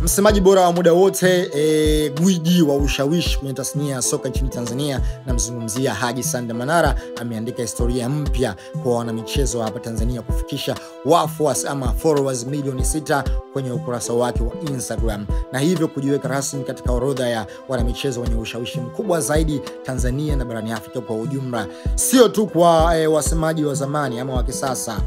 Msemaji bora wa muda wote, gwiji wa ushawishi kwenye tasnia ya soka nchini Tanzania, namzungumzia Haji Sande Manara, ameandika historia mpya kwa wanamichezo hapa Tanzania kufikisha wafuasi ama followers milioni 6 kwenye ukurasa wake wa Instagram, na hivyo kujiweka rasmi katika orodha ya wanamichezo wenye ushawishi mkubwa zaidi Tanzania na barani Afrika kwa ujumla. Sio tu kwa wasemaji wa zamani ama wa kisasa,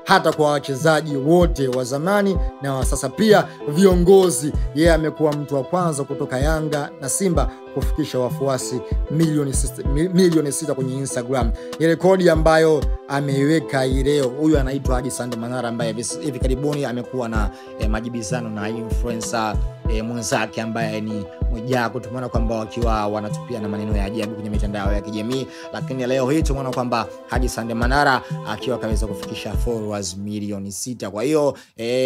hata kwa wachezaji wote wa zamani na wa sasa, pia viongozi. Yeye amekuwa mtu wa kwanza kutoka Yanga na Simba kufikisha wafuasi milioni 6 kwenye Instagram. Ni rekodi ambayo ameiweka leo. Huyu anaitwa Haji Sande Manara, ambaye hivi karibuni amekuwa na majibizano na influencer mwenzake ambaye ni Mwijaku. Tumeona kwamba wakiwa wanatupia na maneno ya ajabu kwenye mitandao ya kijamii, lakini leo hii tumeona kwamba Haji Sande Manara akiwa kaweza kufikisha followers milioni 6. Kwa hiyo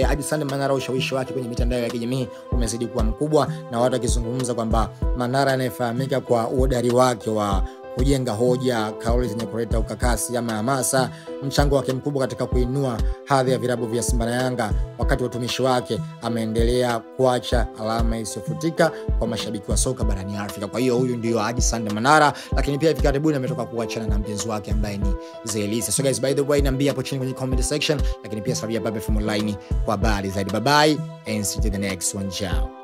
Haji Sande Manara, ushawishi wake kwenye mitandao ya kijamii umezidi kuwa mkubwa, na watu wakizungumza kwamba Manara anayefahamika kwa uhodari wake wa kujenga hoja, kauli zenye kuleta ukakasi ama hamasa, mchango wake mkubwa katika kuinua hadhi ya vilabu vya Simba na Yanga wakati wa utumishi wake, ameendelea kuacha alama isiyofutika kwa mashabiki wa soka barani Afrika. Kwa hiyo huyu ndio Haji Sande Manara, lakini pia hivi karibuni ametoka kuachana na mpenzi wake ambaye ni Zelisa. So guys, by the way, niambia hapo chini kwenye comment section, lakini pia subscribe hapa Online kwa habari zaidi. Bye bye and see you the next one. Ciao.